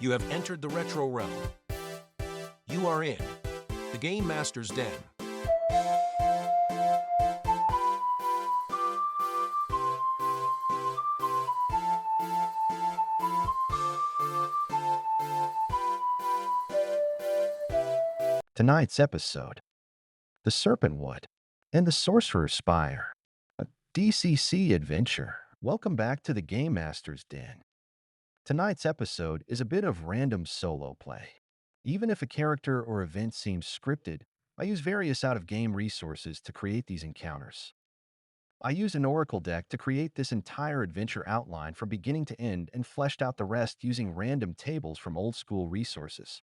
You have entered the retro realm. You are in the Game Master's Den. Tonight's episode, the Serpent Wood and the Sorcerer Spire, a DCC adventure. Welcome back to the Game Master's Den. Tonight's episode is a bit of random solo play. Even if a character or event seems scripted, I use various out-of-game resources to create these encounters. I used an Oracle deck to create this entire adventure outline from beginning to end and fleshed out the rest using random tables from old-school resources.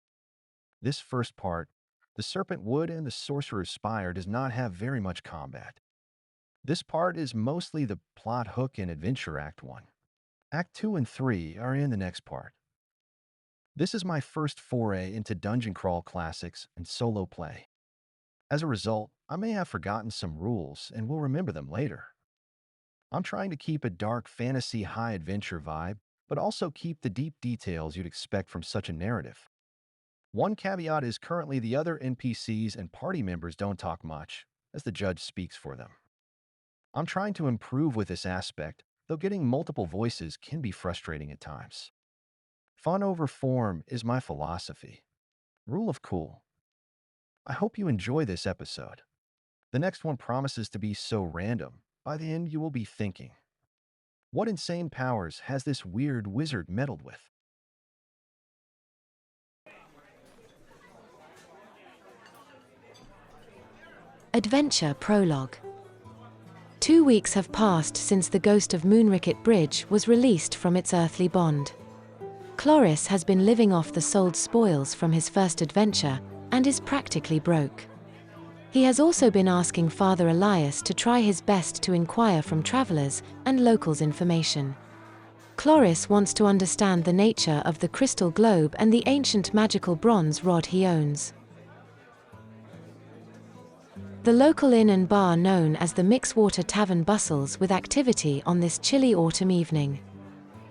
This first part, the Serpent Wood and the Sorcerer Spire, does not have very much combat. This part is mostly the plot hook in Adventure Act 1. Act 2 and 3 are in the next part. This is my first foray into dungeon crawl classics and solo play. As a result, I may have forgotten some rules and will remember them later. I'm trying to keep a dark fantasy high adventure vibe, but also keep the deep details you'd expect from such a narrative. One caveat is currently the other NPCs and party members don't talk much, as the judge speaks for them. I'm trying to improve with this aspect, though getting multiple voices can be frustrating at times. Fun over form is my philosophy. Rule of cool. I hope you enjoy this episode. The next one promises to be so random, by the end you will be thinking, what insane powers has this weird wizard meddled with? Adventure Prologue. 2 weeks have passed since the ghost of Moonricket Bridge was released from its earthly bond. Cloris has been living off the sold spoils from his first adventure and is practically broke. He has also been asking Father Elias to try his best to inquire from travelers and locals information. Cloris wants to understand the nature of the crystal globe and the ancient magical bronze rod he owns. The local inn and bar known as the Mixwater Tavern bustles with activity on this chilly autumn evening.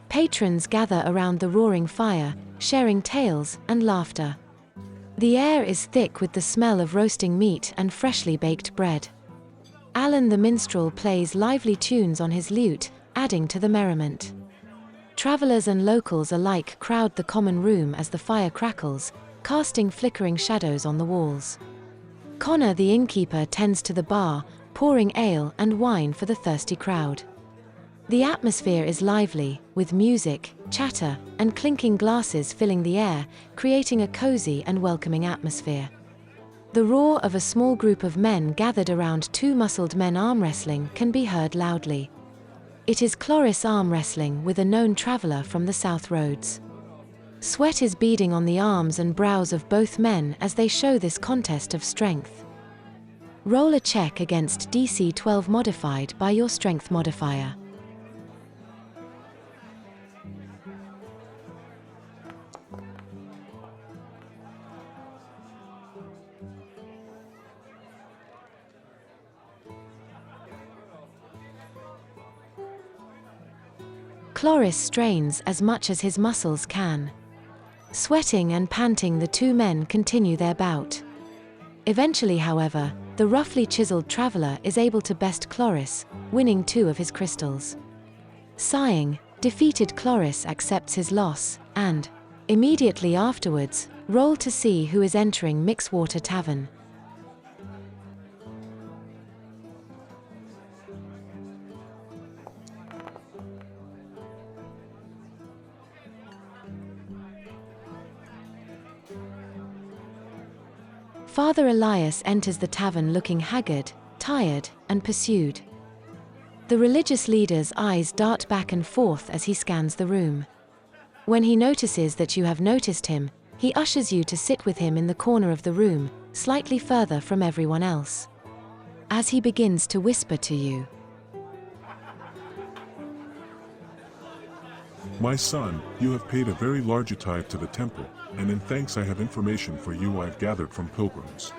Patrons gather around the roaring fire, sharing tales and laughter. The air is thick with the smell of roasting meat and freshly baked bread. Alan the minstrel plays lively tunes on his lute, adding to the merriment. Travelers and locals alike crowd the common room as the fire crackles, casting flickering shadows on the walls. Connor the innkeeper tends to the bar, pouring ale and wine for the thirsty crowd. The atmosphere is lively, with music, chatter, and clinking glasses filling the air, creating a cozy and welcoming atmosphere. The roar of a small group of men gathered around two muscled men arm wrestling can be heard loudly. It is Cloris arm wrestling with a known traveler from the South Roads. Sweat is beading on the arms and brows of both men as they show this contest of strength. Roll a check against DC 12 modified by your strength modifier. Cloris strains as much as his muscles can. Sweating and panting, the two men continue their bout. Eventually, however, the roughly chiseled traveler is able to best Cloris, winning 2 of his crystals. Sighing, defeated Cloris accepts his loss, and, immediately afterwards, roll to see who is entering Mixwater Tavern. Father Elias enters the tavern looking haggard, tired, and pursued. The religious leader's eyes dart back and forth as he scans the room. When he notices that you have noticed him, he ushers you to sit with him in the corner of the room, slightly further from everyone else. As he begins to whisper to you, "My son, you have paid a very large tithe to the temple, and in thanks I have information for you I've gathered from pilgrims.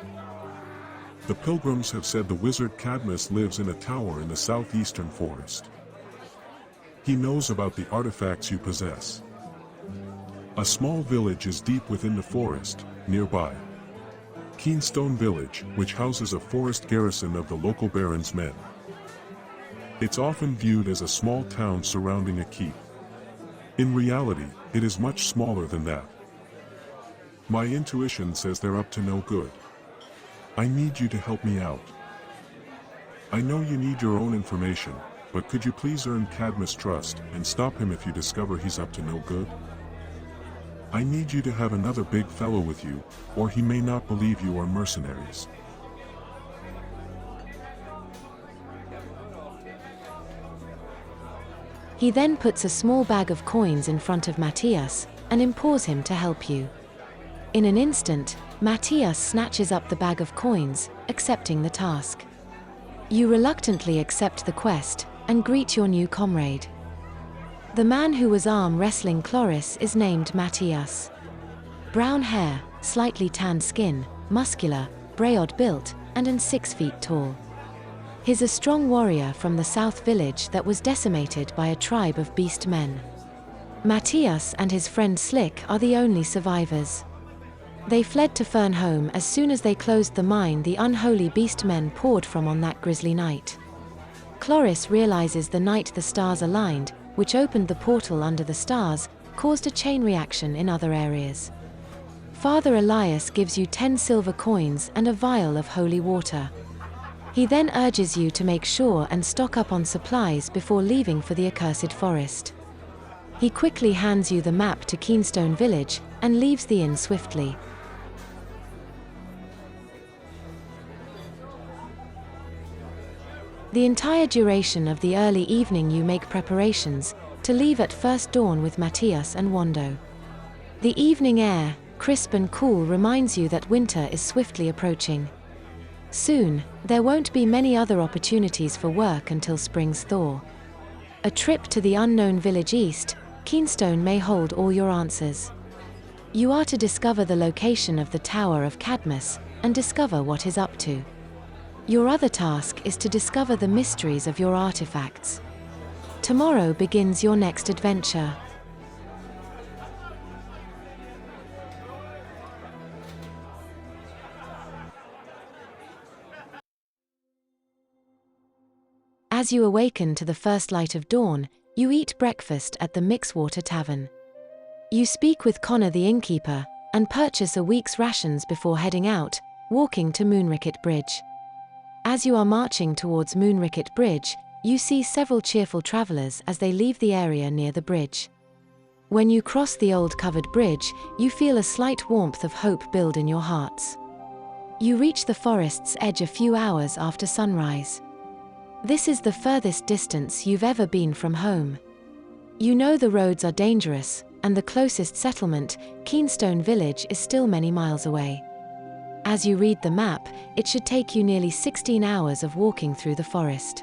The pilgrims have said the wizard Cadmus lives in a tower in the southeastern forest. He knows about the artifacts you possess. A small village is deep within the forest, nearby. Keenstone Village, which houses a forest garrison of the local baron's men. It's often viewed as a small town surrounding a keep. In reality, it is much smaller than that. My intuition says they're up to no good. I need you to help me out. I know you need your own information, but could you please earn Cadmus' trust and stop him if you discover he's up to no good? I need you to have another big fellow with you, or he may not believe you are mercenaries. He then puts a small bag of coins in front of Matthias and implores him to help you. In an instant, Matthias snatches up the bag of coins, accepting the task. You reluctantly accept the quest and greet your new comrade. The man who was arm wrestling Chloris is named Matthias. Brown hair, slightly tanned skin, muscular, braid built, and 6 feet tall. He's a strong warrior from the south village that was decimated by a tribe of beast men. Matthias and his friend Slick are the only survivors. They fled to Fernholm as soon as they closed the mine the unholy beast men poured from on that grisly night. Chloris realizes the night the stars aligned, which opened the portal under the stars, caused a chain reaction in other areas. Father Elias gives you 10 silver coins and a vial of holy water. He then urges you to make sure and stock up on supplies before leaving for the accursed forest. He quickly hands you the map to Keenstone Village and leaves the inn swiftly. The entire duration of the early evening you make preparations to leave at first dawn with Matthias and Wando. The evening air, crisp and cool, reminds you that winter is swiftly approaching. Soon, there won't be many other opportunities for work until spring's thaw. A trip to the unknown village east, Keenstone may hold all your answers. You are to discover the location of the Tower of Cadmus and discover what he's up to. Your other task is to discover the mysteries of your artifacts. Tomorrow begins your next adventure. As you awaken to the first light of dawn, you eat breakfast at the Mixwater Tavern. You speak with Connor the innkeeper and purchase a week's rations before heading out, walking to Moonricket Bridge. As you are marching towards Moonricket Bridge, you see several cheerful travelers as they leave the area near the bridge. When you cross the old covered bridge, you feel a slight warmth of hope build in your hearts. You reach the forest's edge a few hours after sunrise. This is the furthest distance you've ever been from home. You know the roads are dangerous, and the closest settlement, Keenstone Village, is still many miles away. As you read the map, it should take you nearly 16 hours of walking through the forest.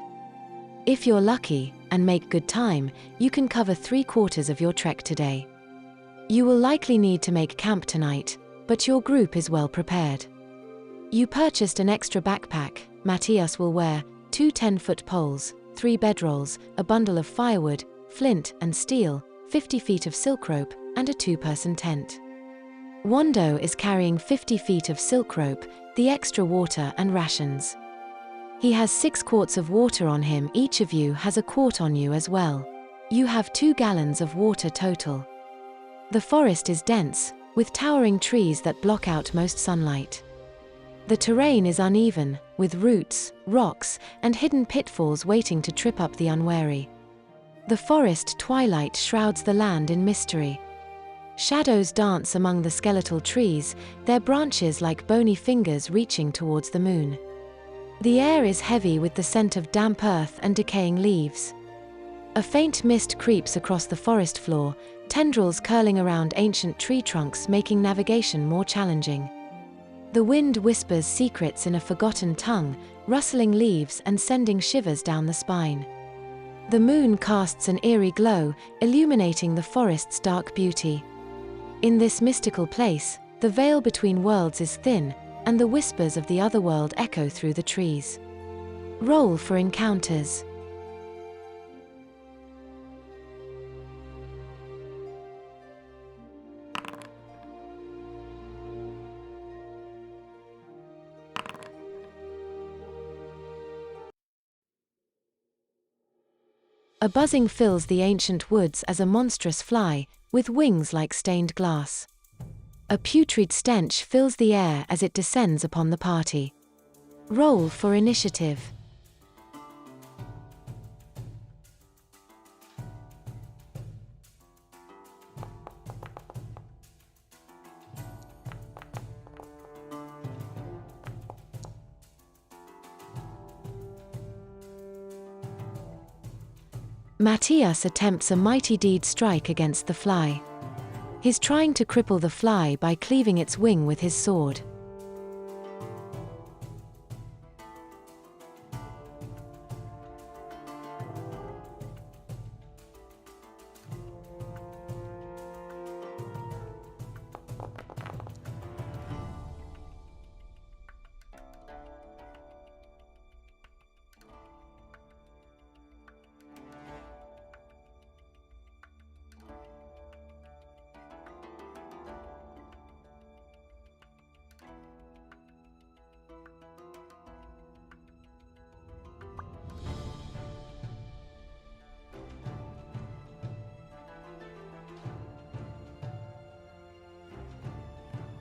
If you're lucky, and make good time, you can cover 3/4 of your trek today. You will likely need to make camp tonight, but your group is well prepared. You purchased an extra backpack. Matthias will wear 2 10-foot poles, 3 bedrolls, a bundle of firewood, flint and steel, 50 feet of silk rope, and a 2-person tent. Wando is carrying 50 feet of silk rope, the extra water and rations. He has 6 quarts of water on him. Each of you has a quart on you as well. You have 2 gallons of water total. The forest is dense, with towering trees that block out most sunlight. The terrain is uneven, with roots, rocks, and hidden pitfalls waiting to trip up the unwary. The forest twilight shrouds the land in mystery. Shadows dance among the skeletal trees, their branches like bony fingers reaching towards the moon. The air is heavy with the scent of damp earth and decaying leaves. A faint mist creeps across the forest floor, tendrils curling around ancient tree trunks, making navigation more challenging. The wind whispers secrets in a forgotten tongue, rustling leaves and sending shivers down the spine. The moon casts an eerie glow, illuminating the forest's dark beauty. In this mystical place, the veil between worlds is thin, and the whispers of the other world echo through the trees. Roll for encounters. A buzzing fills the ancient woods as a monstrous fly, with wings like stained glass. A putrid stench fills the air as it descends upon the party. Roll for initiative. Matthias attempts a mighty deed strike against the fly. He's trying to cripple the fly by cleaving its wing with his sword.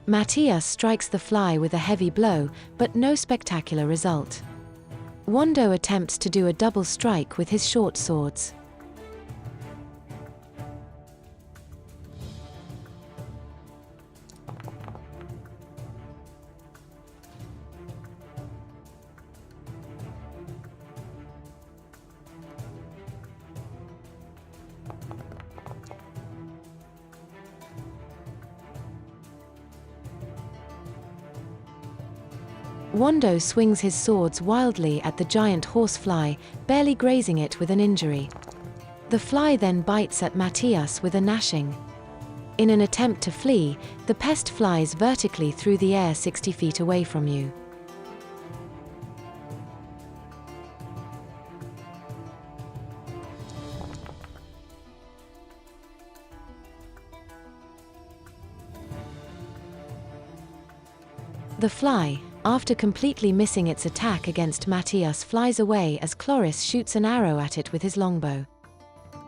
Matthias strikes the fly with a heavy blow, but no spectacular result. Wando attempts to do a double strike with his short swords. Wando swings his swords wildly at the giant horsefly, barely grazing it with an injury. The fly then bites at Matthias with a gnashing. In an attempt to flee, the pest flies vertically through the air 60 feet away from you. The fly, after completely missing its attack against Matthias, flies away as Chloris shoots an arrow at it with his longbow.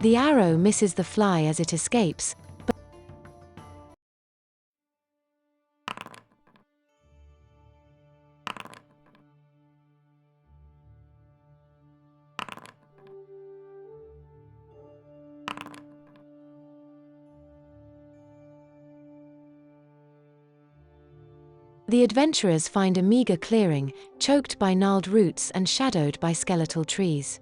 The arrow misses the fly as it escapes, but the adventurers find a meager clearing, choked by gnarled roots and shadowed by skeletal trees.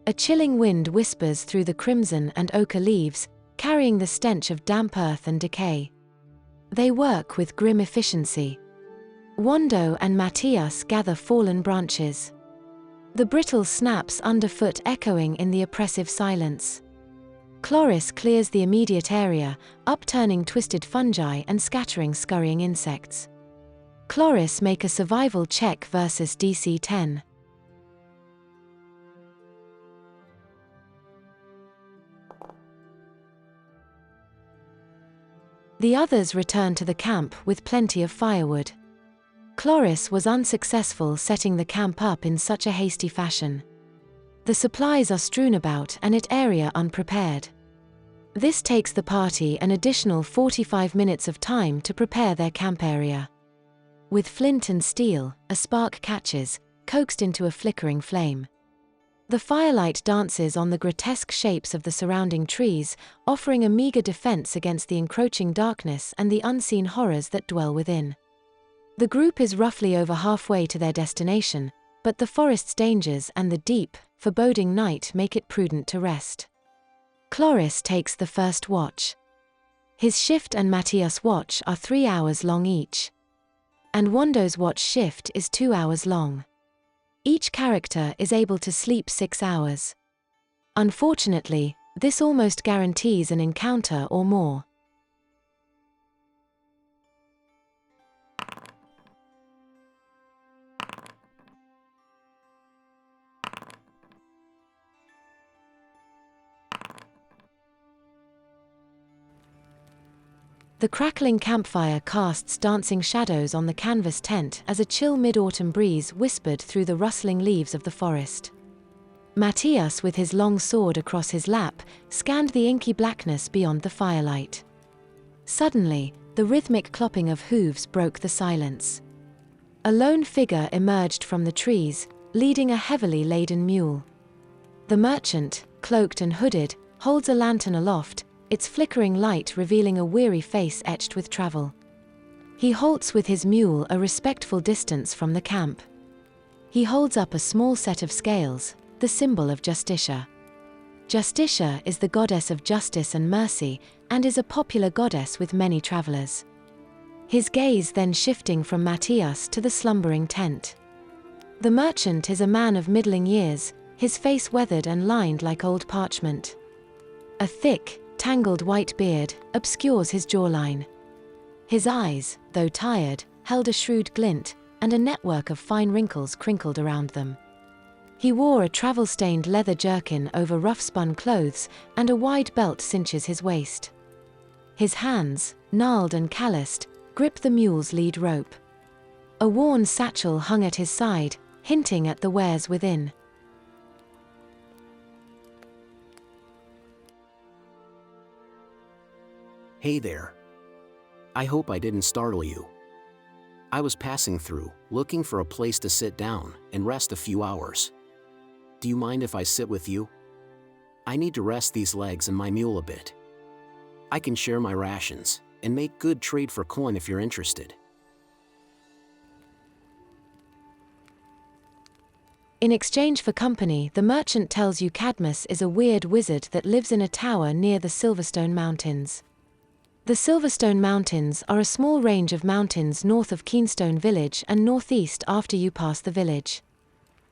A chilling wind whispers through the crimson and ochre leaves, carrying the stench of damp earth and decay. They work with grim efficiency. Wando and Matthias gather fallen branches. The brittle snaps underfoot, echoing in the oppressive silence. Chloris clears the immediate area, upturning twisted fungi and scattering scurrying insects. Chloris make a survival check versus DC 10. The others return to the camp with plenty of firewood. Chloris was unsuccessful setting the camp up in such a hasty fashion. The supplies are strewn about and its area unprepared. This takes the party an additional 45 minutes of time to prepare their camp area. With flint and steel, a spark catches, coaxed into a flickering flame. The firelight dances on the grotesque shapes of the surrounding trees, offering a meager defense against the encroaching darkness and the unseen horrors that dwell within. The group is roughly over halfway to their destination, but the forest's dangers and the deep, foreboding night make it prudent to rest. Chloris takes the first watch. His shift and Matthias' watch are 3 hours long each. And Wando's watch shift is 2 hours long. Each character is able to sleep 6 hours. Unfortunately, this almost guarantees an encounter or more. The crackling campfire casts dancing shadows on the canvas tent as a chill mid-autumn breeze whispered through the rustling leaves of the forest. Matthias, with his long sword across his lap, scanned the inky blackness beyond the firelight. Suddenly, the rhythmic clopping of hooves broke the silence. A lone figure emerged from the trees, leading a heavily laden mule. The merchant, cloaked and hooded, holds a lantern aloft, its flickering light revealing a weary face etched with travel. He halts with his mule a respectful distance from the camp. He holds up a small set of scales, the symbol of Justitia. Justitia is the goddess of justice and mercy, and is a popular goddess with many travelers. His gaze then shifting from Matthias to the slumbering tent. The merchant is a man of middling years, his face weathered and lined like old parchment. A thick, tangled white beard obscures his jawline. His eyes, though tired, held a shrewd glint, and a network of fine wrinkles crinkled around them. He wore a travel-stained leather jerkin over rough-spun clothes, and a wide belt cinches his waist. His hands, gnarled and calloused, grip the mule's lead rope. A worn satchel hung at his side, hinting at the wares within. Hey there. I hope I didn't startle you. I was passing through, looking for a place to sit down and rest a few hours. Do you mind if I sit with you? I need to rest these legs and my mule a bit. I can share my rations and make good trade for coin if you're interested. In exchange for company, the merchant tells you Cadmus is a weird wizard that lives in a tower near the Silverstone Mountains. The Silverstone Mountains are a small range of mountains north of Keenstone Village and northeast after you pass the village.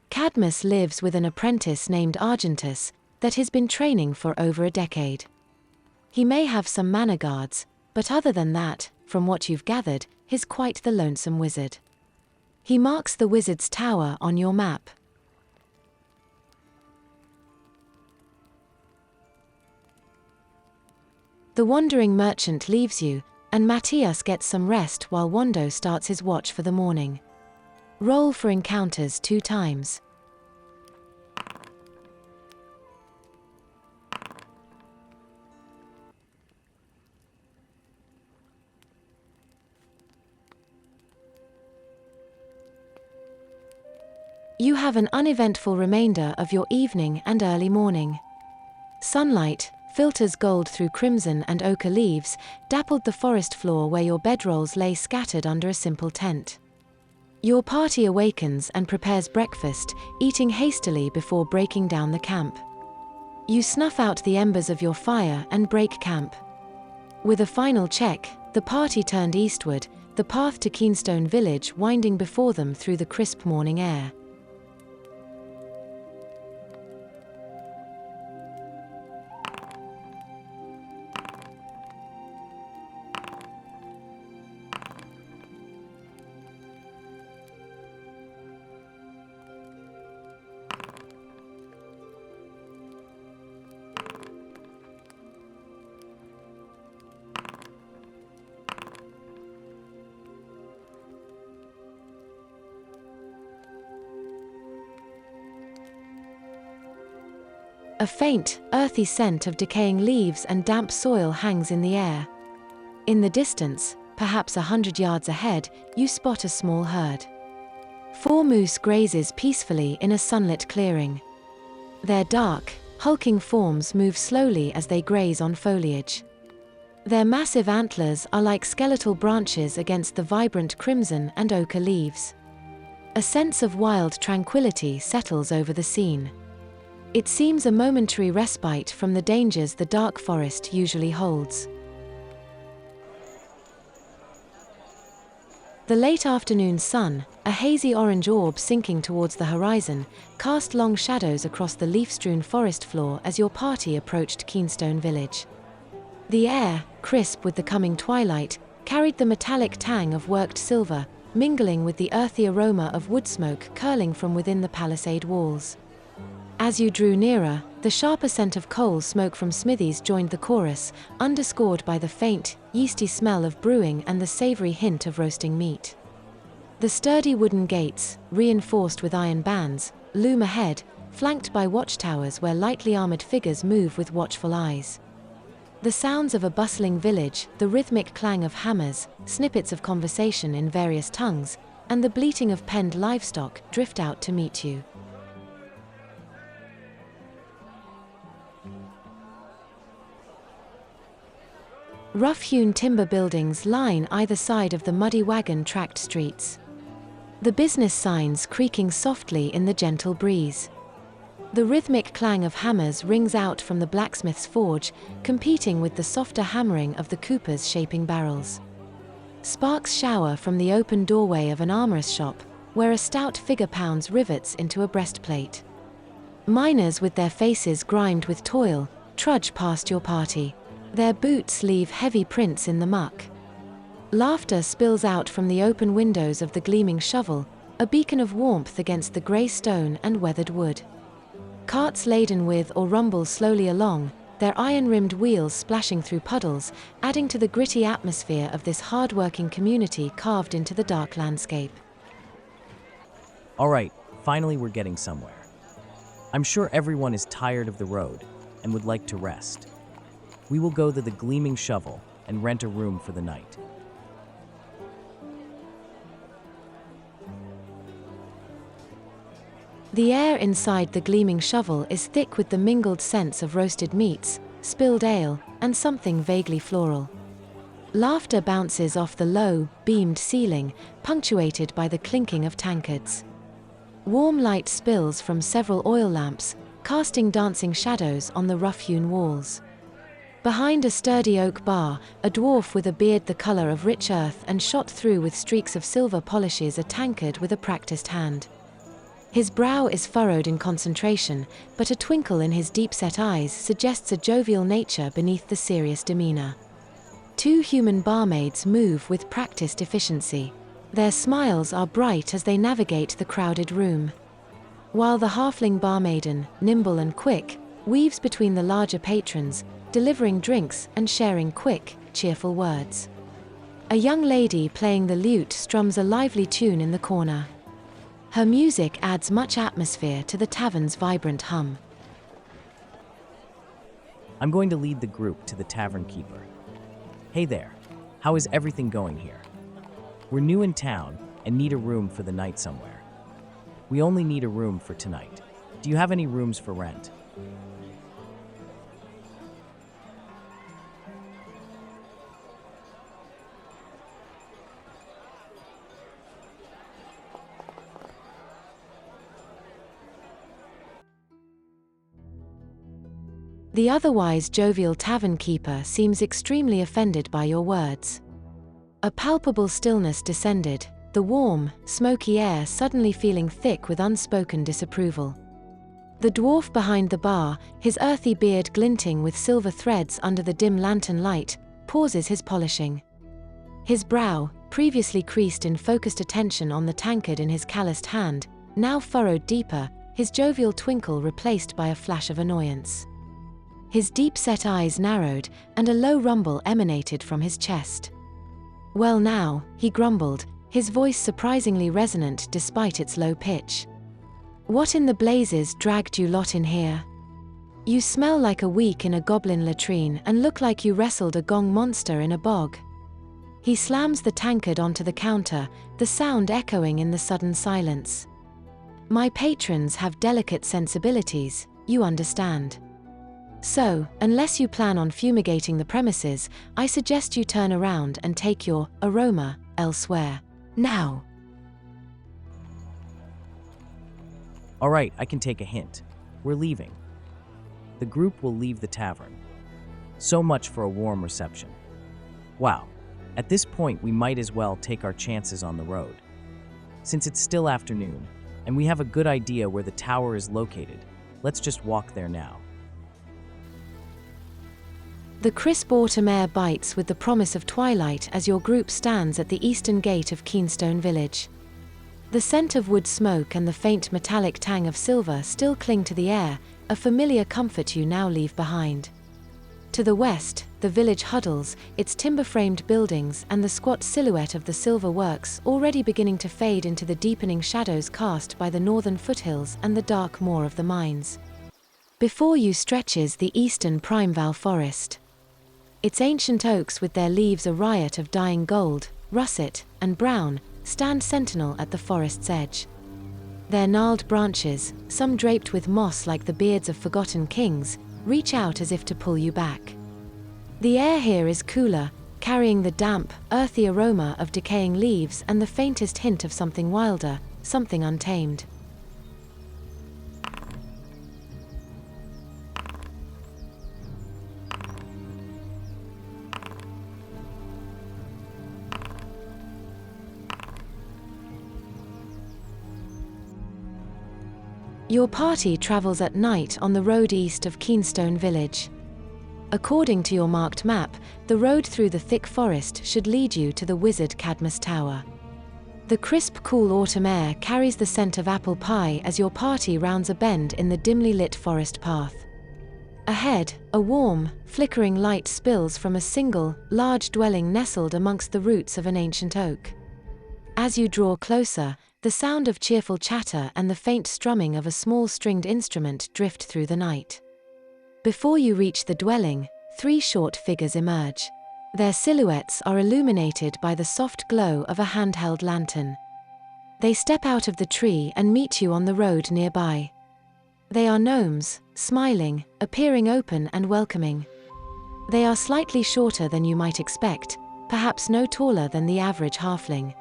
Cadmus lives with an apprentice named Argentus that has been training for over a decade. He may have some manor guards, but other than that, from what you've gathered, he's quite the lonesome wizard. He marks the wizard's tower on your map. The wandering merchant leaves you, and Matthias gets some rest while Wando starts his watch for the morning. Roll for encounters 2 times. You have an uneventful remainder of your evening and early morning. Sunlight filters gold through crimson and ochre leaves, dappled the forest floor where your bedrolls lay scattered under a simple tent. Your party awakens and prepares breakfast, eating hastily before breaking down the camp. You snuff out the embers of your fire and break camp. With a final check, the party turned eastward, the path to Keenstone Village winding before them through the crisp morning air. A faint, earthy scent of decaying leaves and damp soil hangs in the air. In the distance, perhaps 100 yards ahead, you spot a small herd. 4 moose grazes peacefully in a sunlit clearing. Their dark, hulking forms move slowly as they graze on foliage. Their massive antlers are like skeletal branches against the vibrant crimson and ochre leaves. A sense of wild tranquility settles over the scene. It seems a momentary respite from the dangers the dark forest usually holds. The late afternoon sun, a hazy orange orb sinking towards the horizon, cast long shadows across the leaf-strewn forest floor as your party approached Keenstone Village. The air, crisp with the coming twilight, carried the metallic tang of worked silver, mingling with the earthy aroma of wood smoke curling from within the palisade walls. As you drew nearer, the sharper scent of coal smoke from smithies joined the chorus, underscored by the faint, yeasty smell of brewing and the savory hint of roasting meat. The sturdy wooden gates, reinforced with iron bands, loom ahead, flanked by watchtowers where lightly armored figures move with watchful eyes. The sounds of a bustling village, the rhythmic clang of hammers, snippets of conversation in various tongues, and the bleating of penned livestock drift out to meet you. Rough-hewn timber buildings line either side of the muddy wagon-tracked streets. The business signs creaking softly in the gentle breeze. The rhythmic clang of hammers rings out from the blacksmith's forge, competing with the softer hammering of the coopers shaping barrels. Sparks shower from the open doorway of an armorer's shop, where a stout figure pounds rivets into a breastplate. Miners with their faces grimed with toil trudge past your party. Their boots leave heavy prints in the muck. Laughter spills out from the open windows of the gleaming shovel, a beacon of warmth against the grey stone and weathered wood. Carts laden with or rumble slowly along, their iron-rimmed wheels splashing through puddles, adding to the gritty atmosphere of this hard-working community carved into the dark landscape. All right, finally we're getting somewhere. I'm sure everyone is tired of the road and would like to rest. We will go to the Gleaming Shovel and rent a room for the night. The air inside the Gleaming Shovel is thick with the mingled scents of roasted meats, spilled ale, and something vaguely floral. Laughter bounces off the low, beamed ceiling, punctuated by the clinking of tankards. Warm light spills from several oil lamps, casting dancing shadows on the rough-hewn walls. Behind a sturdy oak bar, a dwarf with a beard the color of rich earth and shot through with streaks of silver polishes a tankard with a practiced hand. His brow is furrowed in concentration, but a twinkle in his deep-set eyes suggests a jovial nature beneath the serious demeanor. Two human barmaids move with practiced efficiency. Their smiles are bright as they navigate the crowded room. While the halfling barmaiden, nimble and quick, weaves between the larger patrons, delivering drinks and sharing quick, cheerful words. A young lady playing the lute strums a lively tune in the corner. Her music adds much atmosphere to the tavern's vibrant hum. I'm going to lead the group to the tavern keeper. Hey there, how is everything going here? We're new in town and need a room for the night somewhere. We only need a room for tonight. Do you have any rooms for rent? The otherwise jovial tavern keeper seems extremely offended by your words. A palpable stillness descended, the warm, smoky air suddenly feeling thick with unspoken disapproval. The dwarf behind the bar, his earthy beard glinting with silver threads under the dim lantern light, pauses his polishing. His brow, previously creased in focused attention on the tankard in his calloused hand, now furrowed deeper, his jovial twinkle replaced by a flash of annoyance. His deep-set eyes narrowed, and a low rumble emanated from his chest. "Well now," he grumbled, his voice surprisingly resonant despite its low pitch. "What in the blazes dragged you lot in here? You smell like a week in a goblin latrine and look like you wrestled a gong monster in a bog." He slams the tankard onto the counter, the sound echoing in the sudden silence. "My patrons have delicate sensibilities, you understand. So, unless you plan on fumigating the premises, I suggest you turn around and take your aroma elsewhere. Now." All right, I can take a hint. We're leaving. The group will leave the tavern. So much for a warm reception. Wow, at this point we might as well take our chances on the road. Since it's still afternoon, and we have a good idea where the tower is located, let's just walk there now. The crisp autumn air bites with the promise of twilight as your group stands at the eastern gate of Keenstone Village. The scent of wood smoke and the faint metallic tang of silver still cling to the air, a familiar comfort you now leave behind. To the west, the the village huddles, its timber-framed buildings and the squat silhouette of the silver works already beginning to fade into the deepening shadows cast by the northern foothills and the dark moor of the mines. Before you stretches the eastern Primeval Forest. Its ancient oaks with their leaves a riot of dying gold, russet, and brown, stand sentinel at the forest's edge. Their gnarled branches, some draped with moss like the beards of forgotten kings, reach out as if to pull you back. The air here is cooler, carrying the damp, earthy aroma of decaying leaves and the faintest hint of something wilder, something untamed. Your party travels at night on the road east of Keenstone Village. According to your marked map, the road through the thick forest should lead you to the Wizard Cadmus Tower. The crisp, cool autumn air carries the scent of apple pie as your party rounds a bend in the dimly lit forest path. Ahead, a warm, flickering light spills from a single, large dwelling nestled amongst the roots of an ancient oak. As you draw closer, the sound of cheerful chatter and the faint strumming of a small stringed instrument drift through the night. Before you reach the dwelling, 3 short figures emerge. Their silhouettes are illuminated by the soft glow of a handheld lantern. They step out of the tree and meet you on the road nearby. They are gnomes, smiling, appearing open and welcoming. They are slightly shorter than you might expect, perhaps no taller than the average halfling.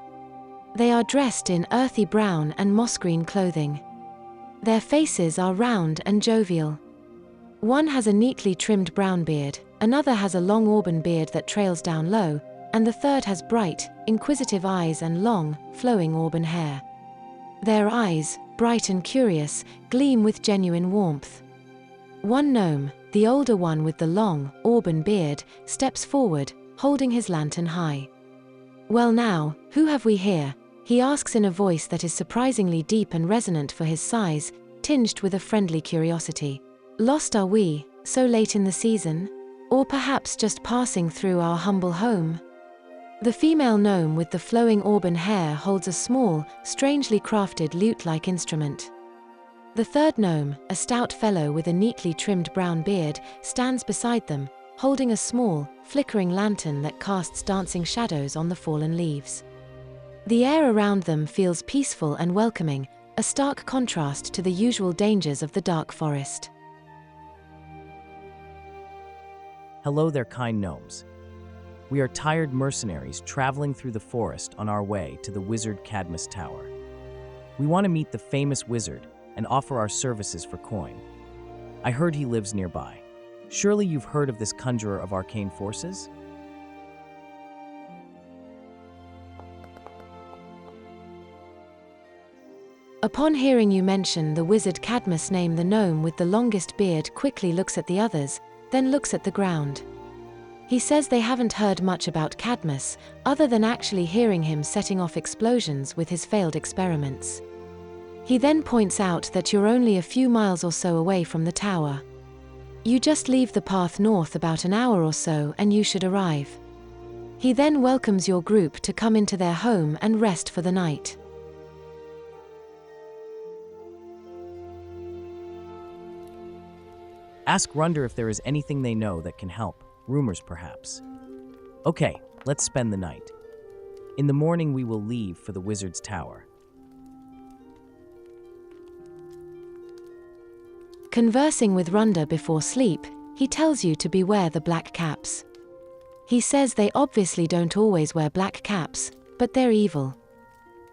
They are dressed in earthy brown and moss-green clothing. Their faces are round and jovial. One has a neatly trimmed brown beard, another has a long auburn beard that trails down low, and the third has bright, inquisitive eyes and long, flowing auburn hair. Their eyes, bright and curious, gleam with genuine warmth. One gnome, the older one with the long, auburn beard, steps forward, holding his lantern high. "Well now, who have we here?" he asks in a voice that is surprisingly deep and resonant for his size, tinged with a friendly curiosity. "Lost are we, so late in the season? Or perhaps just passing through our humble home?" The female gnome with the flowing auburn hair holds a small, strangely crafted lute-like instrument. The third gnome, a stout fellow with a neatly trimmed brown beard, stands beside them, holding a small, flickering lantern that casts dancing shadows on the fallen leaves. The air around them feels peaceful and welcoming, a stark contrast to the usual dangers of the dark forest. Hello there, kind gnomes. We are tired mercenaries traveling through the forest on our way to the Wizard Cadmus Tower. We want to meet the famous wizard and offer our services for coin. I heard he lives nearby. Surely you've heard of this conjurer of arcane forces? Upon hearing you mention the wizard Cadmus name, the gnome with the longest beard quickly looks at the others, then looks at the ground. He says they haven't heard much about Cadmus, other than actually hearing him setting off explosions with his failed experiments. He then points out that you're only a few miles or so away from the tower. You just leave the path north about an hour or so and you should arrive. He then welcomes your group to come into their home and rest for the night. Ask Runder if there is anything they know that can help. Rumors, perhaps. Okay, let's spend the night. In the morning we will leave for the wizard's tower. Conversing with Runda before sleep, he tells you to beware the black caps. He says they obviously don't always wear black caps, but they're evil.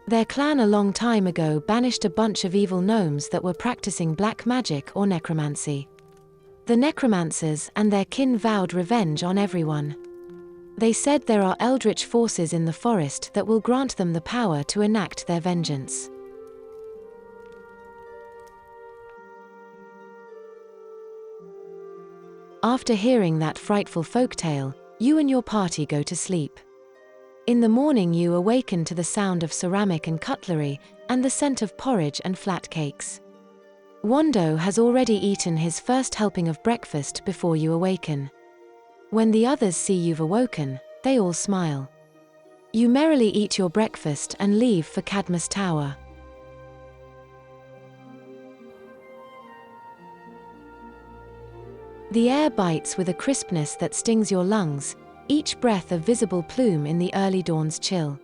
Their clan a long time ago banished a bunch of evil gnomes that were practicing black magic or necromancy. The necromancers and their kin vowed revenge on everyone. They said there are eldritch forces in the forest that will grant them the power to enact their vengeance. After hearing that frightful folktale, you and your party go to sleep. In the morning you awaken to the sound of ceramic and cutlery, and the scent of porridge and flat cakes. Wando has already eaten his first helping of breakfast before you awaken. When the others see you've awoken, they all smile. You merrily eat your breakfast and leave for Cadmus Tower. The air bites with a crispness that stings your lungs, each breath a visible plume in the early dawn's chill.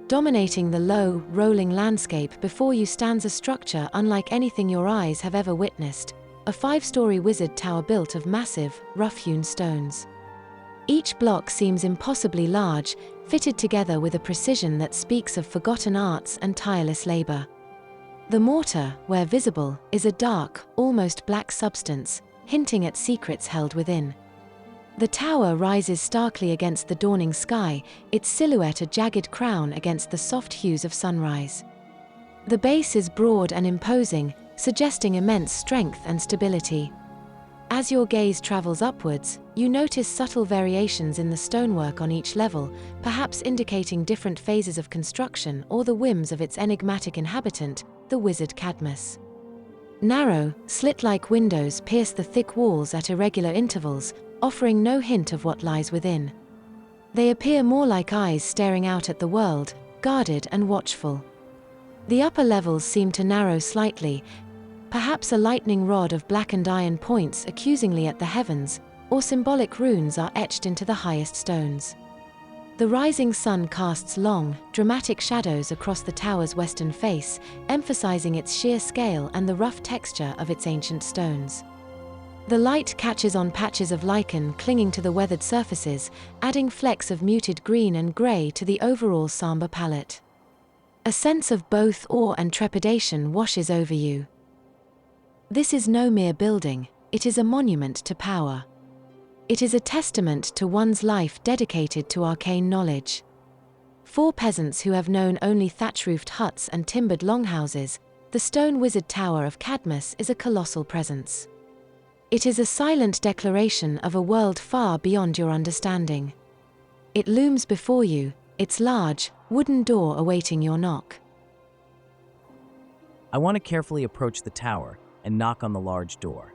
Dominating the low, rolling landscape before you stands a structure unlike anything your eyes have ever witnessed, a 5-story wizard tower built of massive, rough-hewn stones. Each block seems impossibly large, fitted together with a precision that speaks of forgotten arts and tireless labor. The mortar, where visible, is a dark, almost black substance, hinting at secrets held within. The tower rises starkly against the dawning sky, its silhouette a jagged crown against the soft hues of sunrise. The base is broad and imposing, suggesting immense strength and stability. As your gaze travels upwards, you notice subtle variations in the stonework on each level, perhaps indicating different phases of construction or the whims of its enigmatic inhabitant, the wizard Cadmus. Narrow, slit-like windows pierce the thick walls at irregular intervals, offering no hint of what lies within. They appear more like eyes staring out at the world, guarded and watchful. The upper levels seem to narrow slightly, perhaps a lightning rod of blackened iron points accusingly at the heavens, or symbolic runes are etched into the highest stones. The rising sun casts long, dramatic shadows across the tower's western face, emphasizing its sheer scale and the rough texture of its ancient stones. The light catches on patches of lichen clinging to the weathered surfaces, adding flecks of muted green and gray to the overall somber palette. A sense of both awe and trepidation washes over you. This is no mere building, it is a monument to power. It is a testament to one's life dedicated to arcane knowledge. For peasants who have known only thatch-roofed huts and timbered longhouses, the stone wizard tower of Cadmus is a colossal presence. It is a silent declaration of a world far beyond your understanding. It looms before you, its large, wooden door awaiting your knock. I want to carefully approach the tower and knock on the large door.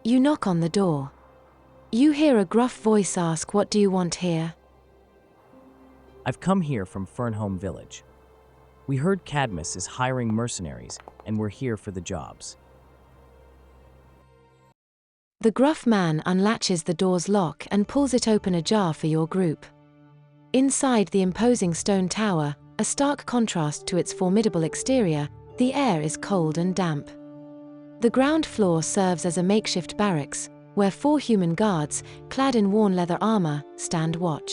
You knock on the door. You hear a gruff voice ask, "What do you want here?" I've come here from Fernholm Village. We heard Cadmus is hiring mercenaries, and we're here for the jobs. The gruff man unlatches the door's lock and pulls it open ajar for your group. Inside the imposing stone tower, a stark contrast to its formidable exterior, the air is cold and damp. The ground floor serves as a makeshift barracks, where 4 human guards, clad in worn leather armor, stand watch.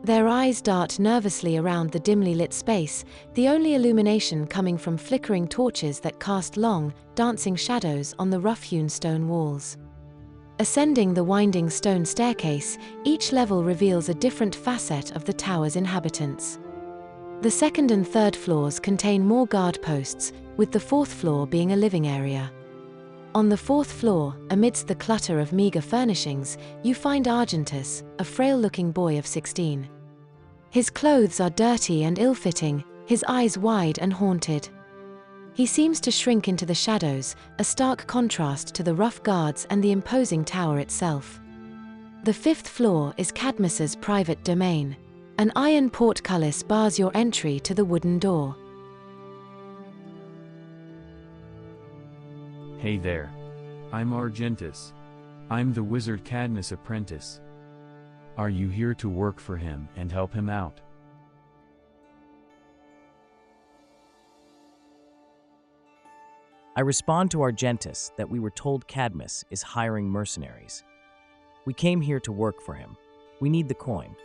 Their eyes dart nervously around the dimly lit space, the only illumination coming from flickering torches that cast long, dancing shadows on the rough-hewn stone walls. Ascending the winding stone staircase, each level reveals a different facet of the tower's inhabitants. The second and third floors contain more guard posts, with the 4th floor being a living area. On the 4th floor, amidst the clutter of meager furnishings, you find Argentus, a frail-looking boy of 16. His clothes are dirty and ill-fitting, his eyes wide and haunted. He seems to shrink into the shadows, a stark contrast to the rough guards and the imposing tower itself. The 5th floor is Cadmus's private domain. An iron portcullis bars your entry to the wooden door. Hey there. I'm Argentus. I'm the wizard Cadmus' apprentice. Are you here to work for him and help him out? I respond to Argentus that we were told Cadmus is hiring mercenaries. We came here to work for him. We need the coin.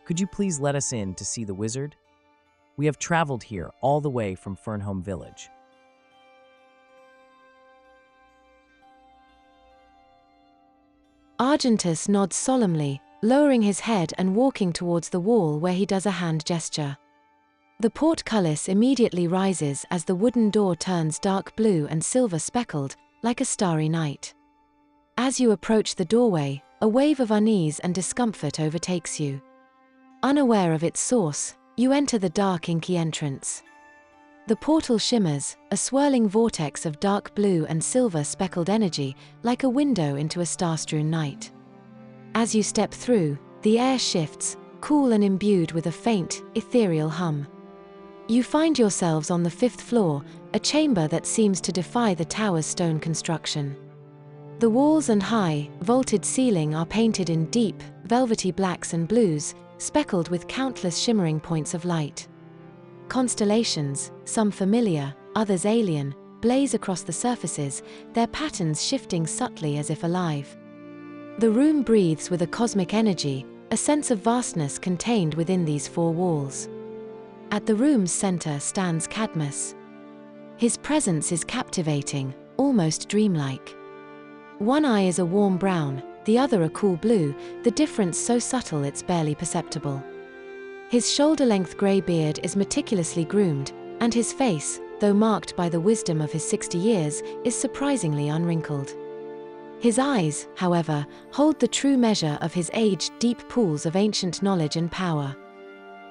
Could you please let us in to see the wizard? We have traveled here all the way from Fernholm Village. Argentus nods solemnly, lowering his head and walking towards the wall where he does a hand gesture. The portcullis immediately rises as the wooden door turns dark blue and silver speckled, like a starry night. As you approach the doorway, a wave of unease and discomfort overtakes you. Unaware of its source, you enter the dark inky entrance. The portal shimmers, a swirling vortex of dark blue and silver speckled energy, like a window into a star-strewn night. As you step through, the air shifts, cool and imbued with a faint, ethereal hum. You find yourselves on the 5th floor, a chamber that seems to defy the tower's stone construction. The walls and high, vaulted ceiling are painted in deep, velvety blacks and blues, speckled with countless shimmering points of light. Constellations, some familiar, others alien, blaze across the surfaces, their patterns shifting subtly as if alive. The room breathes with a cosmic energy, a sense of vastness contained within these 4 walls. At the room's center stands Cadmus. His presence is captivating, almost dreamlike. One eye is a warm brown, the other a cool blue, the difference so subtle it's barely perceptible. His shoulder-length grey beard is meticulously groomed, and his face, though marked by the wisdom of his 60 years, is surprisingly unwrinkled. His eyes, however, hold the true measure of his aged deep pools of ancient knowledge and power.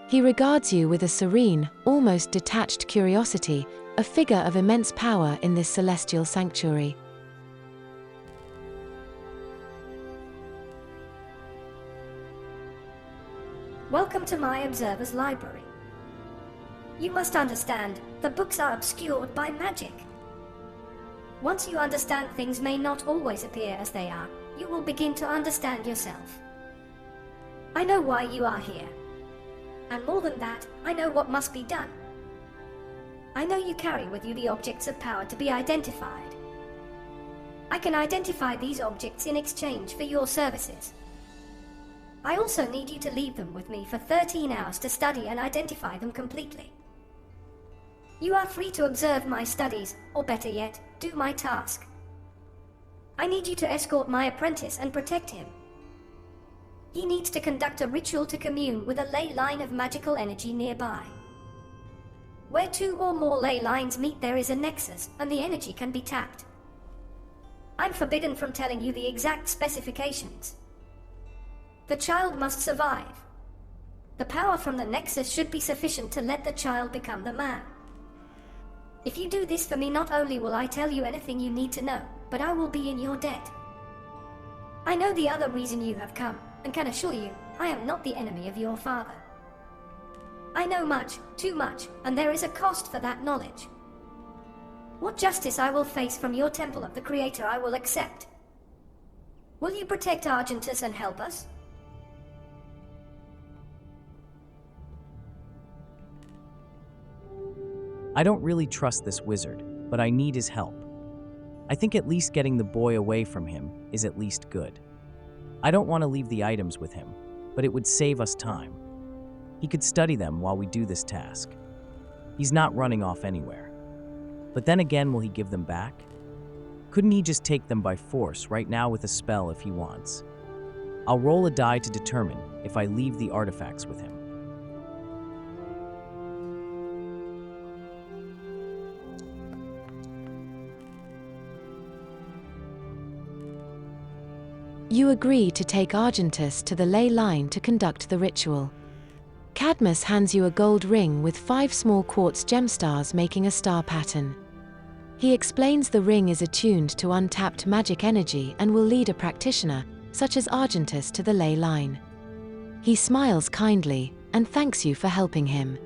He regards you with a serene, almost detached curiosity, a figure of immense power in this celestial sanctuary. Welcome to my observer's library. You must understand, the books are obscured by magic. Once you understand, things may not always appear as they are. You will begin to understand yourself. I know why you are here. And more than that, I know what must be done. I know you carry with you the objects of power to be identified. I can identify these objects in exchange for your services. I also need you to leave them with me for 13 hours to study and identify them completely. You are free to observe my studies, or better yet, do my task. I need you to escort my apprentice and protect him. He needs to conduct a ritual to commune with a ley line of magical energy nearby. Where 2 or more ley lines meet, there is a nexus, and the energy can be tapped. I'm forbidden from telling you the exact specifications. The child must survive. The power from the nexus should be sufficient to let the child become the man. If you do this for me, not only will I tell you anything you need to know, but I will be in your debt. I know the other reason you have come, and can assure you, I am not the enemy of your father. I know much, too much, and there is a cost for that knowledge. What justice I will face from your temple of the Creator I will accept. Will you protect Argentus and help us? I don't really trust this wizard, but I need his help. I think at least getting the boy away from him is at least good. I don't want to leave the items with him, but it would save us time. He could study them while we do this task. He's not running off anywhere. But then again, will he give them back? Couldn't he just take them by force right now with a spell if he wants? I'll roll a die to determine if I leave the artifacts with him. You agree to take Argentus to the ley line to conduct the ritual. Cadmus hands you a gold ring with 5 small quartz gemstars making a star pattern. He explains the ring is attuned to untapped magic energy and will lead a practitioner, such as Argentus, to the ley line. He smiles kindly and thanks you for helping him.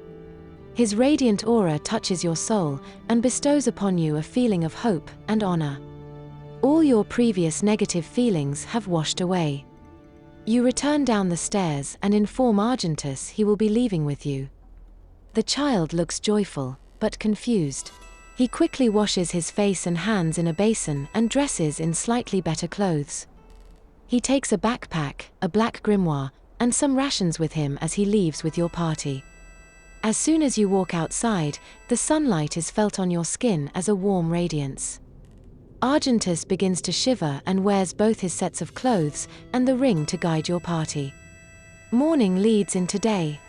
His radiant aura touches your soul and bestows upon you a feeling of hope and honor. All your previous negative feelings have washed away. You return down the stairs and inform Argentus he will be leaving with you. The child looks joyful, but confused. He quickly washes his face and hands in a basin and dresses in slightly better clothes. He takes a backpack, a black grimoire, and some rations with him as he leaves with your party. As soon as you walk outside, the sunlight is felt on your skin as a warm radiance. Argentus begins to shiver and wears both his sets of clothes and the ring to guide your party. Morning leads into day.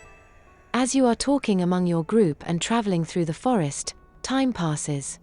As you are talking among your group and traveling through the forest, time passes.